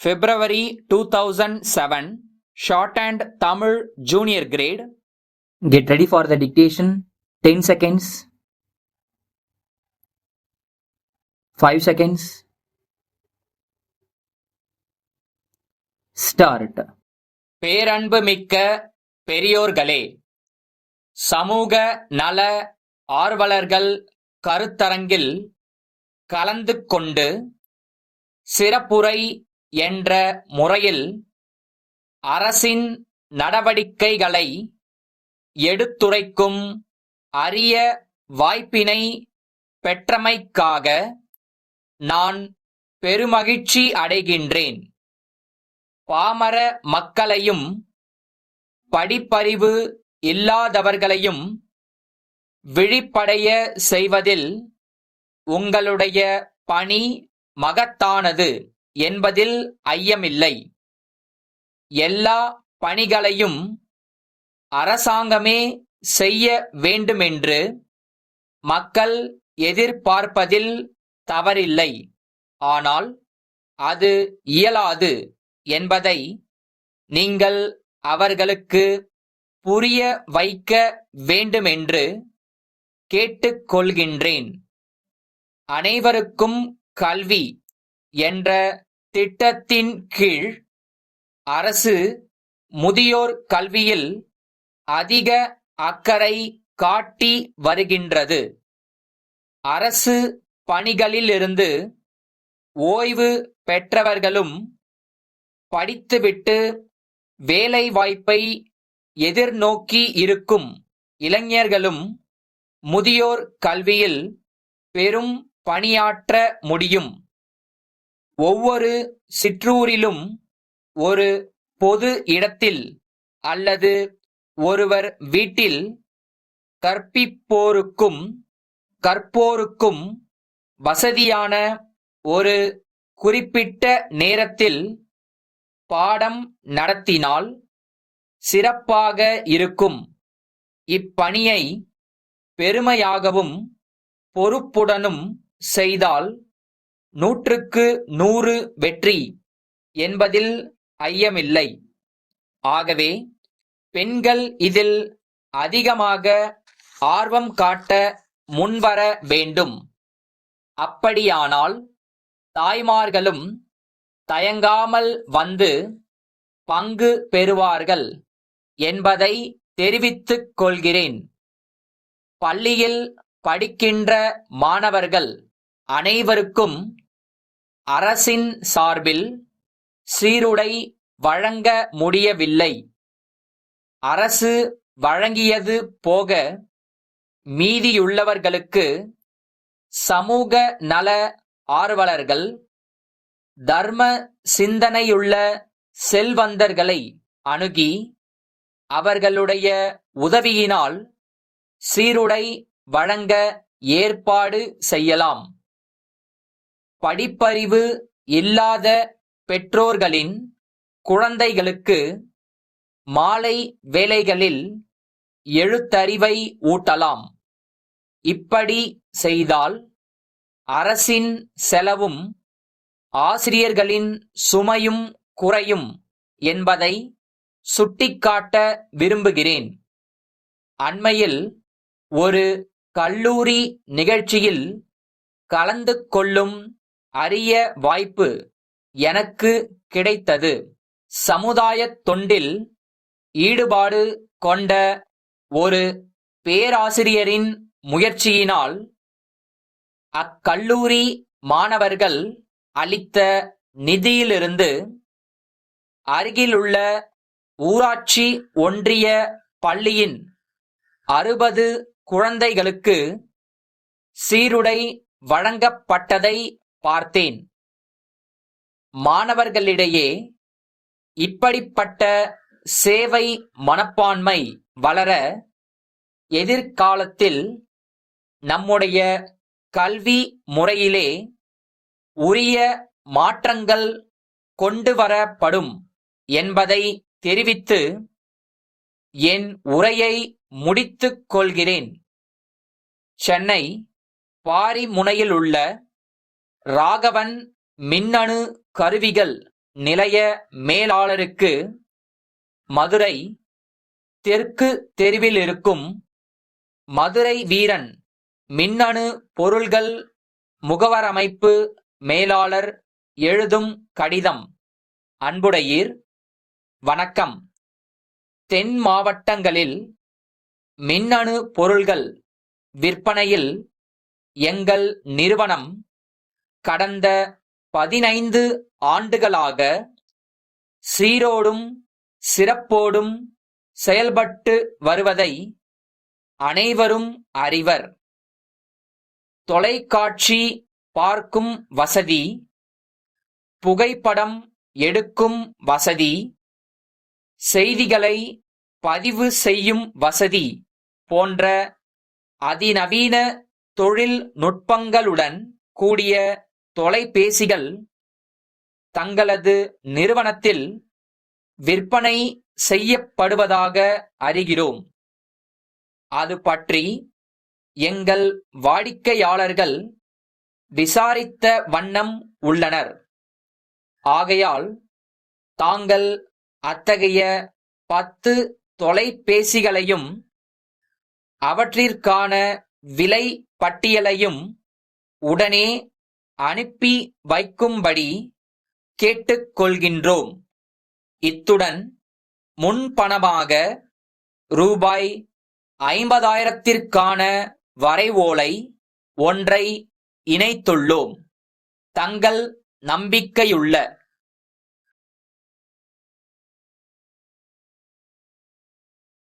February 2007, Shorthand Tamil Junior Grade. Get ready for the dictation. 10 seconds. 5 seconds. Start. பேரன்பு மிக்க பெரியோர்களே, சமூக நல ஆர்வலர்கள் கருத்தரங்கில் கலந்து கொண்டு சிறப்புரை என்ற முறையில் அரசின் நடவடிக்கைகளை எடுத்துரைக்கும் அரிய வாய்ப்பினை பெற்றமைக்காக நான் பெருமகிழ்ச்சி அடைகின்றேன். பாமர மக்களையும் படிப்பறிவு இல்லாதவர்களையும் விழிப்படைய செய்வதில் உங்களுடைய பணி மகத்தானது என்பதில் ஐயமில்லை. எல்லா பணிகளையும் அரசாங்கமே செய்ய வேண்டுமென்று மக்கள் எதிர்பார்ப்பதில் தவறில்லை. ஆனால் அது இயலாது என்பதை நீங்கள் அவர்களுக்கு புரிய வைக்க வேண்டுமென்று கேட்டுக்கொள்கின்றேன். அனைவருக்கும் கல்வி என்ற திட்டத்தின் கீழ் அரசு முதியோர் கல்வியில் அதிக அக்கறை காட்டி வருகின்றது. அரசு பணிகளிலிருந்து ஓய்வு பெற்றவர்களும் படித்துவிட்டு வேலைவாய்ப்பை எதிர்நோக்கி இருக்கும் இளைஞர்களும் முதியோர் கல்வியில் பெரும் பணியாற்ற முடியும். ஒவ்வொரு சிற்றூரிலும் ஒரு பொது இடத்தில் அல்லது ஒருவர் வீட்டில் கற்பிப்போருக்கும் கற்போருக்கும் வசதியான ஒரு குறிப்பிட்ட நேரத்தில் பாடம் நடத்தினால் சிறப்பாக இருக்கும். இப்பணியை பெருமையாகவும் பொறுப்புடனும் செய்தால் 100க்கு 100 வெற்றி என்பதில் ஐயமில்லை. ஆகவே பெண்கள் இதில் அதிகமாக ஆர்வம் காட்ட முன்வர வேண்டும். அப்படியானால் தாய்மார்களும் தயங்காமல் வந்து பங்கு பெறுவார்கள் என்பதை தெரிவித்துக் கொள்கிறேன். பள்ளியில் படிக்கின்ற மாணவர்கள் அனைவருக்கும் அரசின் சார்பில் சீருடை வழங்க முடியவில்லை. அரசு வழங்கியது போக மீதியுள்ளவர்களுக்கு சமூக நல ஆர்வலர்கள், தர்ம சிந்தனையுள்ள செல்வந்தர்களை அணுகி அவர்களுடைய உதவியினால் சீருடை வழங்க ஏற்பாடு செய்யலாம். படிப்பறிவு இல்லாத பெற்றோர்களின் குழந்தைகளுக்கு மாலை வேளைகளில் எழுத்தறிவை ஊட்டலாம். இப்படி செய்தால் அரசின் செலவும் ஆசிரியர்களின் சுமையும் குறையும் என்பதை சுட்டிக்காட்ட விரும்புகிறேன். அண்மையில் ஒரு கல்லூரி நிகழ்ச்சியில் கலந்து கொள்ளும் அரிய வாய்ப்பு எனக்கு கிடைத்தது. சமுதாயத் தொண்டில் ஈடுபாடு கொண்ட ஒரு பேராசிரியரின் முயற்சியினால் அக்கல்லூரி மாணவர்கள் அளித்த நிதியிலிருந்து அருகிலுள்ள ஊராட்சி ஒன்றிய பள்ளியின் 60 குழந்தைகளுக்கு சீருடை வழங்கப்பட்டதை பார்த்தேன். மாணவர்களிடையே இப்படிப்பட்ட சேவை மனப்பான்மை வளர எதிர்காலத்தில் நம்முடைய கல்வி முறையிலே உரிய மாற்றங்கள் கொண்டுவரப்படும் என்பதை தெரிவித்து என் உரையை முடித்துக் கொள்கிறேன். சென்னை பாரிமுனையிலுள்ள ராகவன் மின்னணு கருவிகள் நிலைய மேலாளருக்கு மதுரை தெற்கு தெருவில் இருக்கும் மதுரை வீரன் மின்னணு பொருள்கள் முகவரமைப்பு மேலாளர் எழுதும் கடிதம். அன்புடையீர், வணக்கம். தென் மாவட்டங்களில் மின்னணு பொருள்கள் விற்பனையில் எங்கள் நிறுவனம் கடந்த 15 ஆண்டுகளாக சீரோடும் சிறப்போடும் செயல்பட்டு வருவதை அனைவரும் அறிவர். தொலைக்காட்சி பார்க்கும் வசதி, புகைப்படம் எடுக்கும் வசதி, செய்திகளை பதிவு செய்யும் வசதி போன்ற அதிநவீன தொழில்நுட்பங்களுடன் கூடிய தொலைபேசிகள் தங்களது நிறுவனத்தில் விற்பனை செய்யப்படுவதாக அறிகிறோம். அது பற்றி எங்கள் வாடிக்கையாளர்கள் விசாரித்த வண்ணம் உள்ளனர். ஆகையால் தாங்கள் அத்தகைய 10 தொலைபேசிகளையும் அவற்றிற்கான விலை பட்டியலையும் உடனே அனுப்பி வைக்கும்படி கேட்டுக்கொள்கின்றோம். இத்துடன் முன்பணமாக ரூபாய் 50,000ற்கான வரைவோலை ஒன்றை இணைத்துள்ளோம். தங்கள் நம்பிக்கையுள்ள